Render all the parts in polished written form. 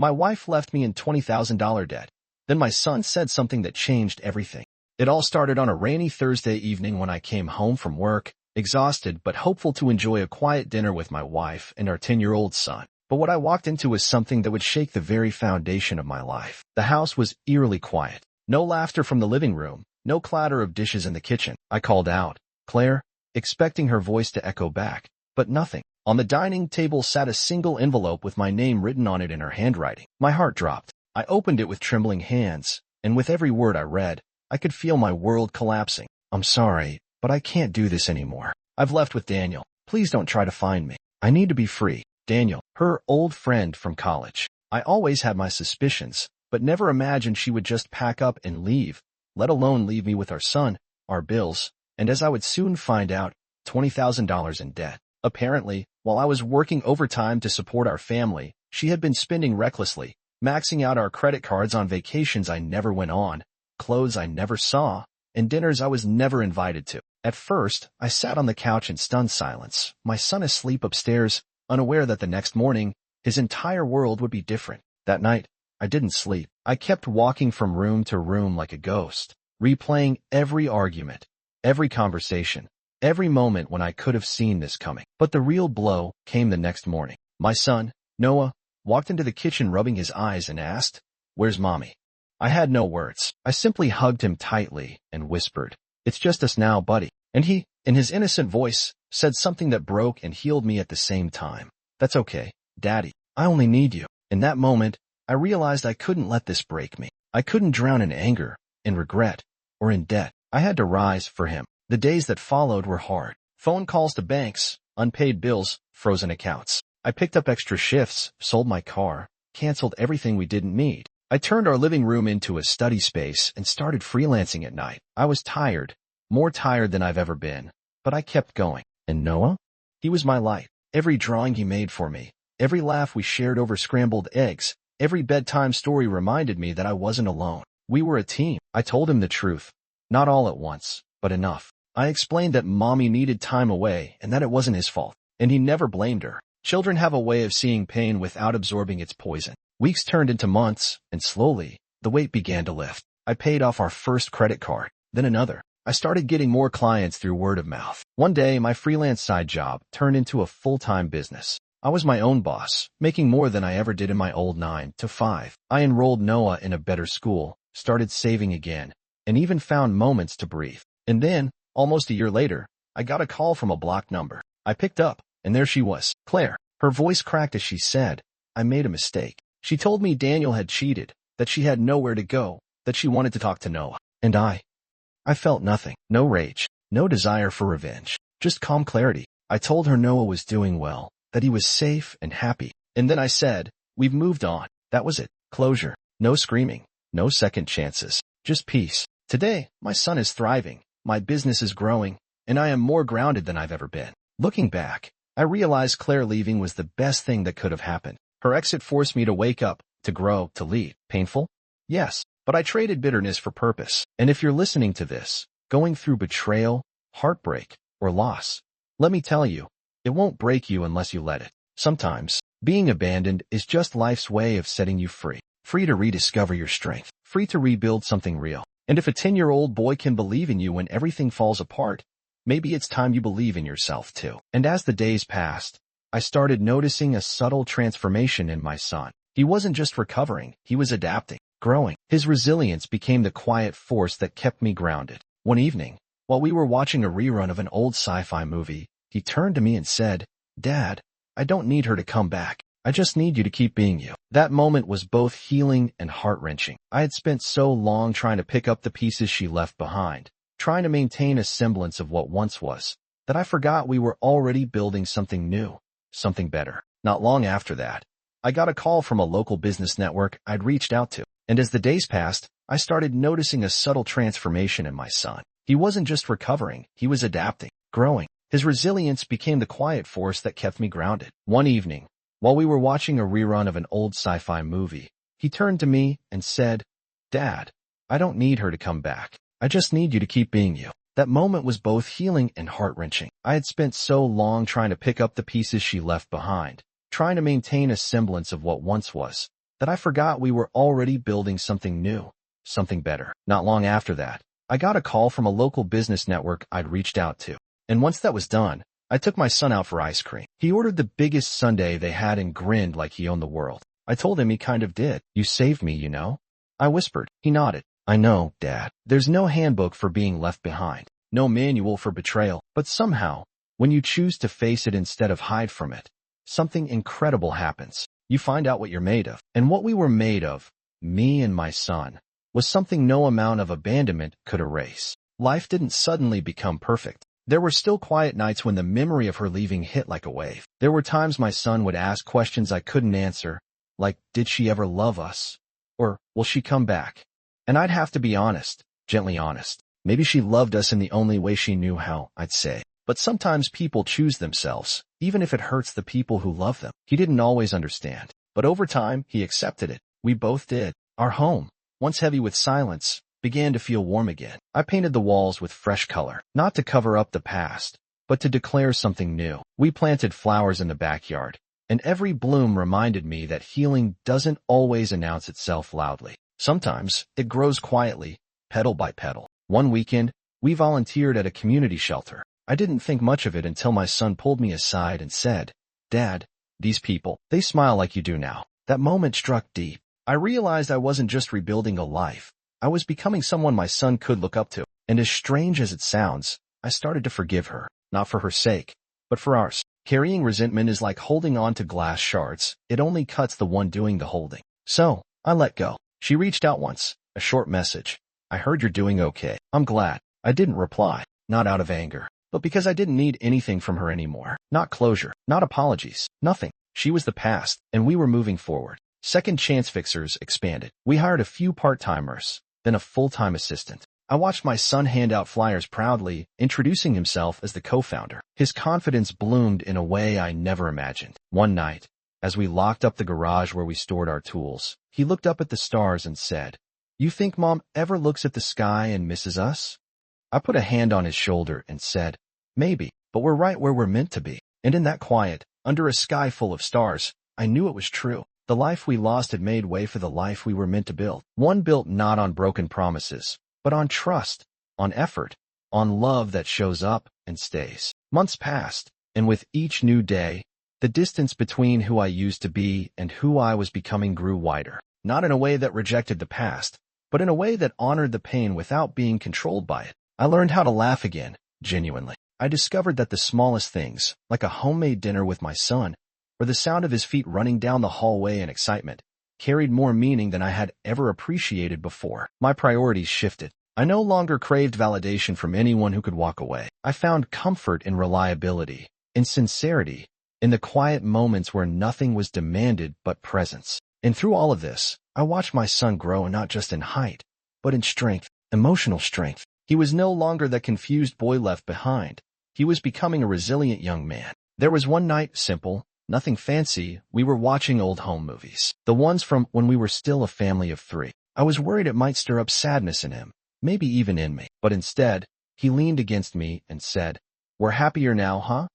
My wife left me in $20,000 debt. Then my son said something that changed everything. It all started on a rainy Thursday evening when I came home from work, exhausted but hopeful to enjoy a quiet dinner with my wife and our 10-year-old son. But what I walked into was something that would shake the very foundation of my life. The house was eerily quiet. No laughter from the living room, no clatter of dishes in the kitchen. I called out, "Claire," expecting her voice to echo back, but nothing. On the dining table sat a single envelope with my name written on it in her handwriting. My heart dropped. I opened it with trembling hands, and with every word I read, I could feel my world collapsing. "I'm sorry, but I can't do this anymore. I've left with Daniel. Please don't try to find me. I need to be free." Daniel, her old friend from college. I always had my suspicions, but never imagined she would just pack up and leave, let alone leave me with our son, our bills, and as I would soon find out, $20,000 in debt. Apparently, while I was working overtime to support our family, she had been spending recklessly, maxing out our credit cards on vacations I never went on, clothes I never saw, and dinners I was never invited to. At first, I sat on the couch in stunned silence, my son asleep upstairs, unaware that the next morning, his entire world would be different. That night, I didn't sleep. I kept walking from room to room like a ghost, replaying every argument, every conversation, every moment when I could have seen this coming. But the real blow came the next morning. My son, Noah, walked into the kitchen rubbing his eyes and asked, "Where's Mommy?" I had no words. I simply hugged him tightly and whispered, "It's just us now, buddy." And he, in his innocent voice, said something that broke and healed me at the same time. "That's okay, Daddy. I only need you." In that moment, I realized I couldn't let this break me. I couldn't drown in anger, in regret, or in debt. I had to rise for him. The days that followed were hard. Phone calls to banks, unpaid bills, frozen accounts. I picked up extra shifts, sold my car, canceled everything we didn't need. I turned our living room into a study space and started freelancing at night. I was tired, more tired than I've ever been, but I kept going. And Noah? He was my light. Every drawing he made for me, every laugh we shared over scrambled eggs, every bedtime story reminded me that I wasn't alone. We were a team. I told him the truth. Not all at once, but enough. I explained that Mommy needed time away and that it wasn't his fault. And he never blamed her. Children have a way of seeing pain without absorbing its poison. Weeks turned into months, and slowly, the weight began to lift. I paid off our first credit card, then another. I started getting more clients through word of mouth. One day, my freelance side job turned into a full-time business. I was my own boss, making more than I ever did in my old 9 to 5. I enrolled Noah in a better school, started saving again, and even found moments to breathe. And then, almost a year later, I got a call from a blocked number. I picked up, and there she was, Claire. Her voice cracked as she said, "I made a mistake." She told me Daniel had cheated, that she had nowhere to go, that she wanted to talk to Noah. And I felt nothing. No rage, no desire for revenge, just calm clarity. I told her Noah was doing well, that he was safe and happy. And then I said, "We've moved on." That was it. Closure. No screaming. No second chances. Just peace. Today, my son is thriving, my business is growing, and I am more grounded than I've ever been. Looking back, I realized Claire leaving was the best thing that could have happened. Her exit forced me to wake up, to grow, to lead. Painful? Yes, but I traded bitterness for purpose. And if you're listening to this, going through betrayal, heartbreak, or loss, let me tell you, it won't break you unless you let it. Sometimes, being abandoned is just life's way of setting you free. Free to rediscover your strength. Free to rebuild something real. And if a 10-year-old boy can believe in you when everything falls apart, maybe it's time you believe in yourself too. And as the days passed, I started noticing a subtle transformation in my son. He wasn't just recovering, he was adapting, growing. His resilience became the quiet force that kept me grounded. One evening, while we were watching a rerun of an old sci-fi movie, he turned to me and said, "Dad, I don't need her to come back. I just need you to keep being you." That moment was both healing and heart-wrenching. I had spent so long trying to pick up the pieces she left behind, trying to maintain a semblance of what once was, that I forgot we were already building something new, something better. Not long after that, I got a call from a local business network I'd reached out to, and as the days passed, I started noticing a subtle transformation in my son. He wasn't just recovering, he was adapting, growing. His resilience became the quiet force that kept me grounded. One evening, while we were watching a rerun of an old sci-fi movie, he turned to me and said, "Dad, I don't need her to come back. I just need you to keep being you." That moment was both healing and heart-wrenching. I had spent so long trying to pick up the pieces she left behind, trying to maintain a semblance of what once was, that I forgot we were already building something new, something better. Not long after that, I got a call from a local business network I'd reached out to. And once that was done, I took my son out for ice cream. He ordered the biggest sundae they had and grinned like he owned the world. I told him he kind of did. "You saved me, you know?" I whispered. He nodded. "I know, Dad. There's no handbook for being left behind. No manual for betrayal. But somehow, when you choose to face it instead of hide from it, something incredible happens. You find out what you're made of." And what we were made of, me and my son, was something no amount of abandonment could erase. Life didn't suddenly become perfect. There were still quiet nights when the memory of her leaving hit like a wave. There were times my son would ask questions I couldn't answer, like, did she ever love us? Or, will she come back? And I'd have to be honest, gently honest. Maybe she loved us in the only way she knew how, I'd say. But sometimes people choose themselves, even if it hurts the people who love them. He didn't always understand, but over time, he accepted it. We both did. Our home, once heavy with silence, began to feel warm again. I painted the walls with fresh color, not to cover up the past, but to declare something new. We planted flowers in the backyard, and every bloom reminded me that healing doesn't always announce itself loudly. Sometimes, it grows quietly, petal by petal. One weekend, we volunteered at a community shelter. I didn't think much of it until my son pulled me aside and said, "Dad, these people, they smile like you do now." That moment struck deep. I realized I wasn't just rebuilding a life. I was becoming someone my son could look up to. And as strange as it sounds, I started to forgive her, not for her sake, but for ours. Carrying resentment is like holding on to glass shards. It only cuts the one doing the holding. So, I let go. She reached out once, a short message. "I heard you're doing okay. I'm glad." I didn't reply, not out of anger, but because I didn't need anything from her anymore. Not closure, not apologies, nothing. She was the past, and we were moving forward. Second Chance Fixers expanded. We hired a few part-timers, then a full-time assistant. I watched my son hand out flyers proudly, introducing himself as the co-founder. His confidence bloomed in a way I never imagined. One night, as we locked up the garage where we stored our tools, he looked up at the stars and said, "You think Mom ever looks at the sky and misses us?" I put a hand on his shoulder and said, "Maybe, but we're right where we're meant to be." And in that quiet, under a sky full of stars, I knew it was true. The life we lost had made way for the life we were meant to build. One built not on broken promises, but on trust, on effort, on love that shows up and stays. Months passed, and with each new day, the distance between who I used to be and who I was becoming grew wider. Not in a way that rejected the past, but in a way that honored the pain without being controlled by it. I learned how to laugh again, genuinely. I discovered that the smallest things, like a homemade dinner with my son, or the sound of his feet running down the hallway in excitement, carried more meaning than I had ever appreciated before. My priorities shifted. I no longer craved validation from anyone who could walk away. I found comfort in reliability, in sincerity, in the quiet moments where nothing was demanded but presence. And through all of this, I watched my son grow not just in height, but in strength, emotional strength. He was no longer the confused boy left behind. He was becoming a resilient young man. There was one night, simple, nothing fancy, we were watching old home movies. The ones from when we were still a family of 3. I was worried it might stir up sadness in him, maybe even in me. But instead, he leaned against me and said, "We're happier now, huh?"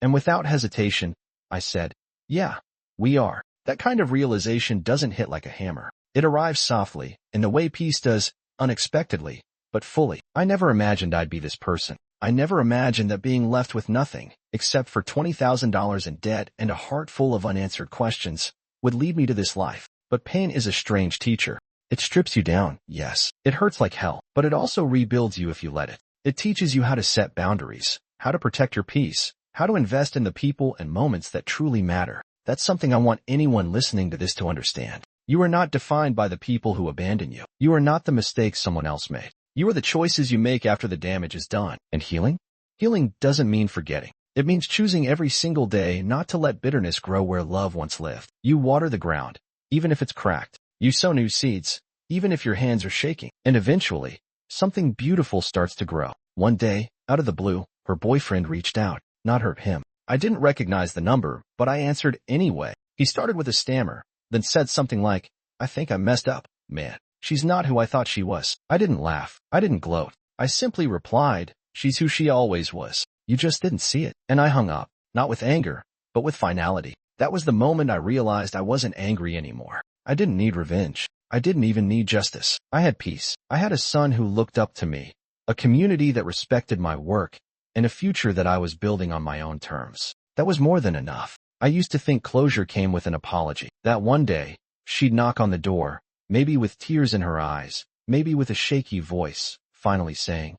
And without hesitation, I said, "Yeah, we are." That kind of realization doesn't hit like a hammer. It arrives softly, in the way peace does, unexpectedly, but fully. I never imagined I'd be this person. I never imagined that being left with nothing, except for $20,000 in debt and a heart full of unanswered questions, would lead me to this life. But pain is a strange teacher. It strips you down, yes. It hurts like hell, but it also rebuilds you if you let it. It teaches you how to set boundaries, how to protect your peace, how to invest in the people and moments that truly matter. That's something I want anyone listening to this to understand. You are not defined by the people who abandon you. You are not the mistakes someone else made. You are the choices you make after the damage is done. And healing? Healing doesn't mean forgetting. It means choosing every single day not to let bitterness grow where love once lived. You water the ground, even if it's cracked. You sow new seeds, even if your hands are shaking. And eventually, something beautiful starts to grow. One day, out of the blue, her boyfriend reached out, not her, him. I didn't recognize the number, but I answered anyway. He started with a stammer, then said something like, "I think I messed up, man. She's not who I thought she was." I didn't laugh. I didn't gloat. I simply replied, "She's who she always was. You just didn't see it." And I hung up, not with anger, but with finality. That was the moment I realized I wasn't angry anymore. I didn't need revenge. I didn't even need justice. I had peace. I had a son who looked up to me, a community that respected my work, and a future that I was building on my own terms. That was more than enough. I used to think closure came with an apology. That one day, she'd knock on the door, maybe with tears in her eyes, maybe with a shaky voice, finally saying,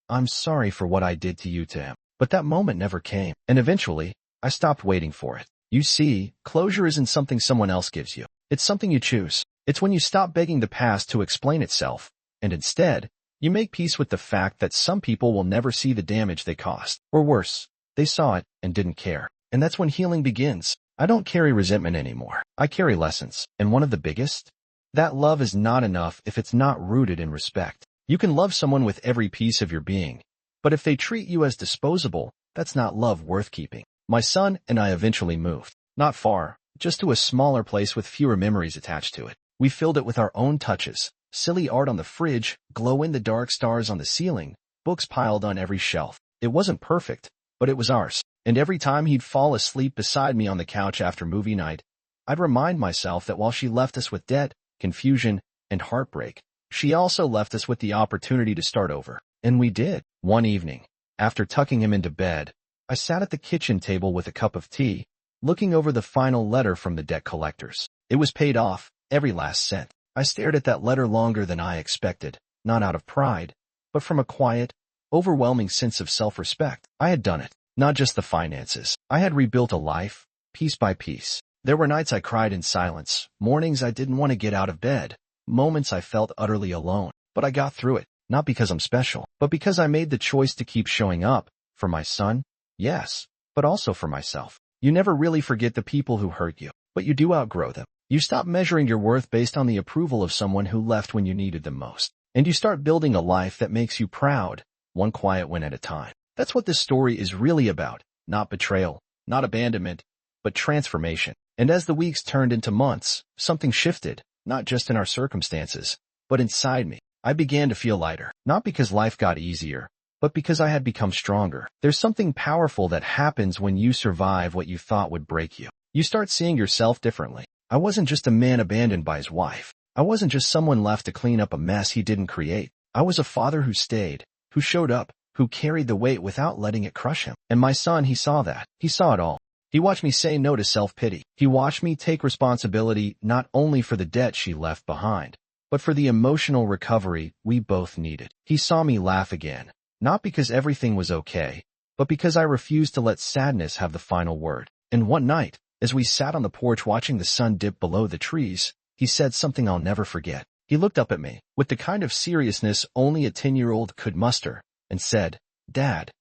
"I'm sorry for what I did to you," to him. But that moment never came, and eventually, I stopped waiting for it. You see, closure isn't something someone else gives you. It's something you choose. It's when you stop begging the past to explain itself, and instead, you make peace with the fact that some people will never see the damage they caused. Or worse, they saw it and didn't care. And that's when healing begins. I don't carry resentment anymore. I carry lessons. And one of the biggest? That love is not enough if it's not rooted in respect. You can love someone with every piece of your being, but if they treat you as disposable, that's not love worth keeping. My son and I eventually moved. Not far, just to a smaller place with fewer memories attached to it. We filled it with our own touches. Silly art on the fridge, glow-in-the-dark stars on the ceiling, books piled on every shelf. It wasn't perfect, but it was ours. And every time he'd fall asleep beside me on the couch after movie night, I'd remind myself that while she left us with debt, confusion, and heartbreak, she also left us with the opportunity to start over. And we did. One evening, after tucking him into bed, I sat at the kitchen table with a cup of tea, looking over the final letter from the debt collectors. It was paid off, every last cent. I stared at that letter longer than I expected, not out of pride, but from a quiet, overwhelming sense of self-respect. I had done it. Not just the finances. I had rebuilt a life, piece by piece. There were nights I cried in silence, mornings I didn't want to get out of bed, moments I felt utterly alone. But I got through it, not because I'm special, but because I made the choice to keep showing up, for my son, yes, but also for myself. You never really forget the people who hurt you, but you do outgrow them. You stop measuring your worth based on the approval of someone who left when you needed them most. And you start building a life that makes you proud, one quiet win at a time. That's what this story is really about. Not betrayal, not abandonment, but transformation. And as the weeks turned into months, something shifted, not just in our circumstances, but inside me. I began to feel lighter, not because life got easier, but because I had become stronger. There's something powerful that happens when you survive what you thought would break you. You start seeing yourself differently. I wasn't just a man abandoned by his wife. I wasn't just someone left to clean up a mess he didn't create. I was a father who stayed, who showed up, who carried the weight without letting it crush him. And my son, he saw that. He saw it all. He watched me say no to self-pity. He watched me take responsibility not only for the debt she left behind, but for the emotional recovery we both needed. He saw me laugh again, not because everything was okay, but because I refused to let sadness have the final word. And one night, as we sat on the porch watching the sun dip below the trees, he said something I'll never forget. He looked up at me, with the kind of seriousness only a 10-year-old could muster, and said, "Dad,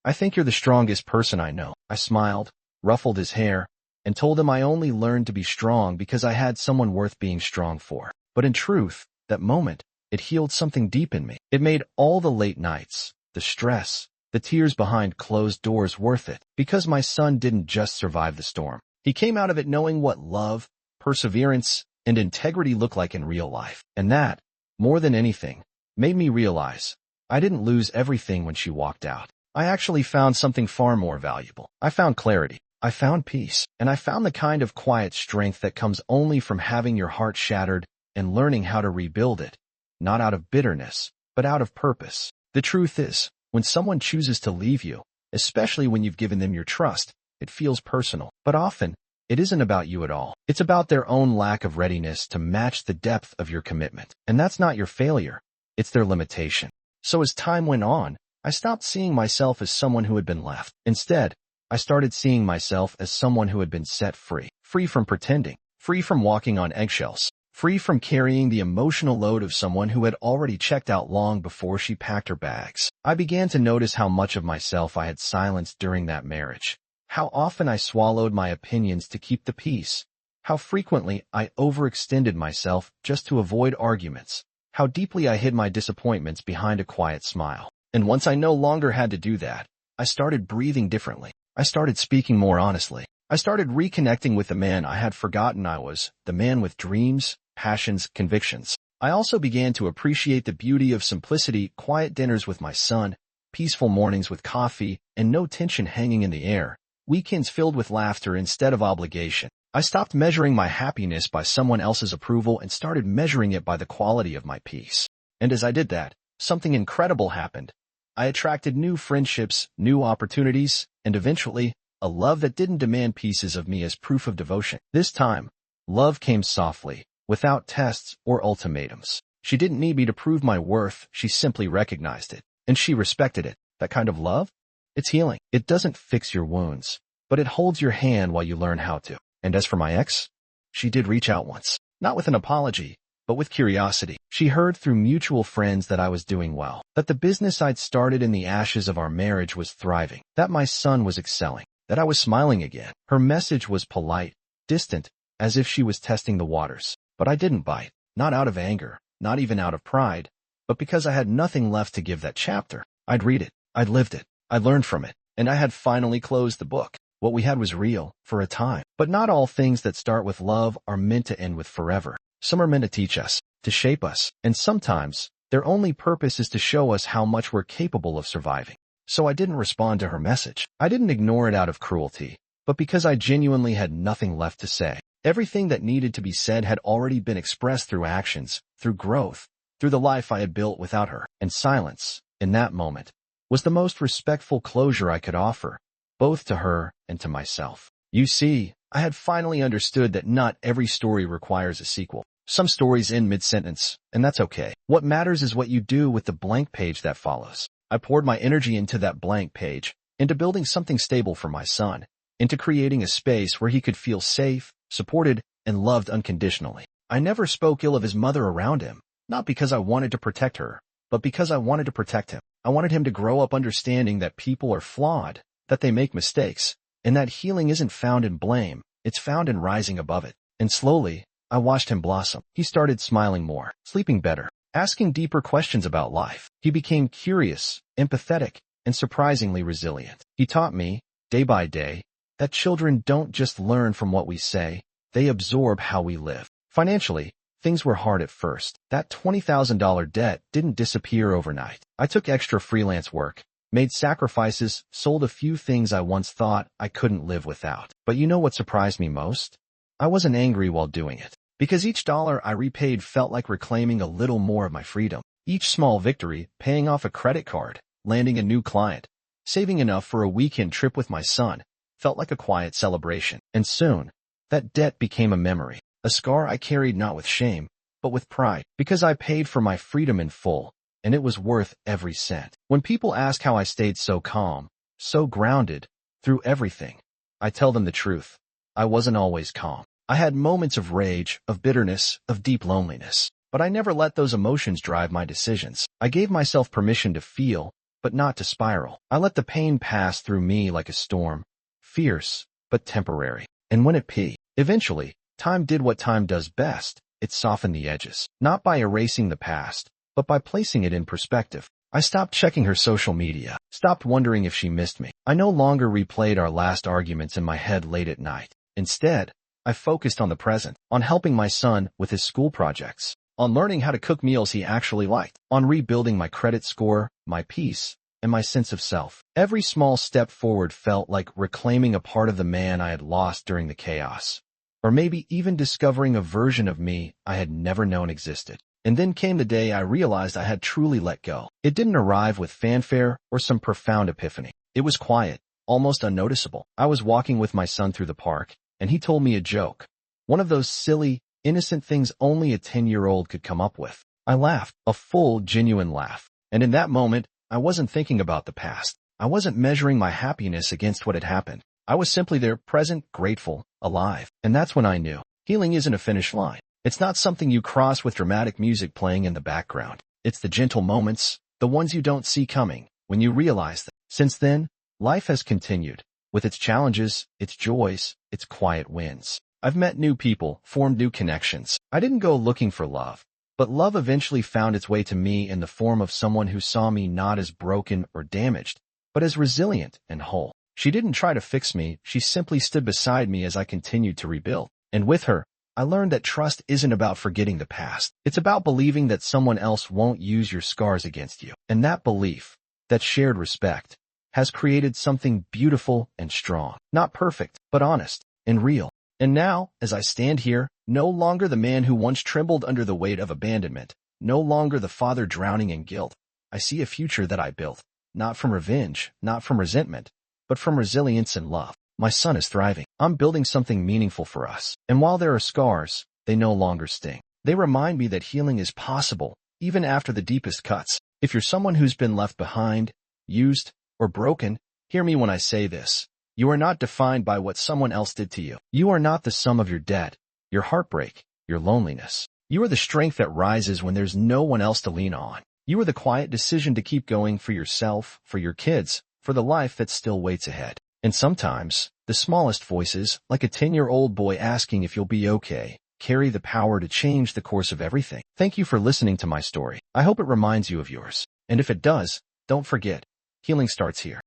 I think you're the strongest person I know." I smiled, ruffled his hair, and told him I only learned to be strong because I had someone worth being strong for. But in truth, that moment, it healed something deep in me. It made all the late nights, the stress, the tears behind closed doors worth it, because my son didn't just survive the storm. He came out of it knowing what love, perseverance, and integrity look like in real life. And that, more than anything, made me realize I didn't lose everything when she walked out. I actually found something far more valuable. I found clarity. I found peace. And I found the kind of quiet strength that comes only from having your heart shattered and learning how to rebuild it, not out of bitterness, but out of purpose. The truth is, when someone chooses to leave you, especially when you've given them your trust, it feels personal. But often, it isn't about you at all. It's about their own lack of readiness to match the depth of your commitment. And that's not your failure. It's their limitation. So as time went on, I stopped seeing myself as someone who had been left. Instead, I started seeing myself as someone who had been set free. Free from pretending. Free from walking on eggshells. Free from carrying the emotional load of someone who had already checked out long before she packed her bags. I began to notice how much of myself I had silenced during that marriage. How often I swallowed my opinions to keep the peace. How frequently I overextended myself just to avoid arguments. How deeply I hid my disappointments behind a quiet smile. And once I no longer had to do that, I started breathing differently. I started speaking more honestly. I started reconnecting with the man I had forgotten I was, the man with dreams, passions, convictions. I also began to appreciate the beauty of simplicity, quiet dinners with my son, peaceful mornings with coffee, and no tension hanging in the air, weekends filled with laughter instead of obligation. I stopped measuring my happiness by someone else's approval and started measuring it by the quality of my peace. And as I did that, something incredible happened. I attracted new friendships, new opportunities, and eventually, a love that didn't demand pieces of me as proof of devotion. This time, love came softly, without tests or ultimatums. She didn't need me to prove my worth, she simply recognized it. And she respected it. That kind of love? It's healing. It doesn't fix your wounds, but it holds your hand while you learn how to. And as for my ex, she did reach out once. Not with an apology, but with curiosity. She heard through mutual friends that I was doing well, that the business I'd started in the ashes of our marriage was thriving, that my son was excelling, that I was smiling again. Her message was polite, distant, as if she was testing the waters. But I didn't bite, not out of anger, not even out of pride, but because I had nothing left to give that chapter. I'd read it, I'd lived it, I'd learned from it, and I had finally closed the book. What we had was real, for a time. But not all things that start with love are meant to end with forever. Some are meant to teach us, to shape us, and sometimes, their only purpose is to show us how much we're capable of surviving. So I didn't respond to her message. I didn't ignore it out of cruelty, but because I genuinely had nothing left to say. Everything that needed to be said had already been expressed through actions, through growth, through the life I had built without her. And silence, in that moment, was the most respectful closure I could offer, both to her and to myself. You see, I had finally understood that not every story requires a sequel. Some stories end mid-sentence, and that's okay. What matters is what you do with the blank page that follows. I poured my energy into that blank page, into building something stable for my son, into creating a space where he could feel safe, supported, and loved unconditionally. I never spoke ill of his mother around him, not because I wanted to protect her, but because I wanted to protect him. I wanted him to grow up understanding that people are flawed, that they make mistakes, and that healing isn't found in blame, it's found in rising above it. And slowly, I watched him blossom. He started smiling more, sleeping better, asking deeper questions about life. He became curious, empathetic, and surprisingly resilient. He taught me, day by day, that children don't just learn from what we say, they absorb how we live. Financially, things were hard at first. That $20,000 debt didn't disappear overnight. I took extra freelance work, made sacrifices, sold a few things I once thought I couldn't live without. But you know what surprised me most? I wasn't angry while doing it, because each dollar I repaid felt like reclaiming a little more of my freedom. Each small victory, paying off a credit card, landing a new client, saving enough for a weekend trip with my son, felt like a quiet celebration. And soon, that debt became a memory, a scar I carried not with shame, but with pride, because I paid for my freedom in full, and it was worth every cent. When people ask how I stayed so calm, so grounded, through everything, I tell them the truth. I wasn't always calm. I had moments of rage, of bitterness, of deep loneliness, but I never let those emotions drive my decisions. I gave myself permission to feel, but not to spiral. I let the pain pass through me like a storm, fierce, but temporary. And when it peaked, eventually, time did what time does best. It softened the edges, not by erasing the past, but by placing it in perspective. I stopped checking her social media, stopped wondering if she missed me. I no longer replayed our last arguments in my head late at night. Instead, I focused on the present, on helping my son with his school projects, on learning how to cook meals he actually liked, on rebuilding my credit score, my peace, and my sense of self. Every small step forward felt like reclaiming a part of the man I had lost during the chaos, or maybe even discovering a version of me I had never known existed. And then came the day I realized I had truly let go. It didn't arrive with fanfare or some profound epiphany. It was quiet, almost unnoticeable. I was walking with my son through the park, and he told me a joke. One of those silly, innocent things only a 10-year-old could come up with. I laughed, a full, genuine laugh. And in that moment, I wasn't thinking about the past. I wasn't measuring my happiness against what had happened. I was simply there, present, grateful, alive. And that's when I knew. Healing isn't a finish line. It's not something you cross with dramatic music playing in the background. It's the gentle moments, the ones you don't see coming, when you realize them. Since then, life has continued, with its challenges, its joys, its quiet wins. I've met new people, formed new connections. I didn't go looking for love, but love eventually found its way to me in the form of someone who saw me not as broken or damaged, but as resilient and whole. She didn't try to fix me, she simply stood beside me as I continued to rebuild. And with her, I learned that trust isn't about forgetting the past. It's about believing that someone else won't use your scars against you. And that belief, that shared respect, has created something beautiful and strong. Not perfect, but honest and real. And now, as I stand here, no longer the man who once trembled under the weight of abandonment, no longer the father drowning in guilt, I see a future that I built, not from revenge, not from resentment, but from resilience and love. My son is thriving. I'm building something meaningful for us. And while there are scars, they no longer sting. They remind me that healing is possible, even after the deepest cuts. If you're someone who's been left behind, used, or broken, hear me when I say this. You are not defined by what someone else did to you. You are not the sum of your debt, your heartbreak, your loneliness. You are the strength that rises when there's no one else to lean on. You are the quiet decision to keep going for yourself, for your kids, for the life that still waits ahead. And sometimes, the smallest voices, like a 10-year-old boy asking if you'll be okay, carry the power to change the course of everything. Thank you for listening to my story. I hope it reminds you of yours. And if it does, don't forget, healing starts here.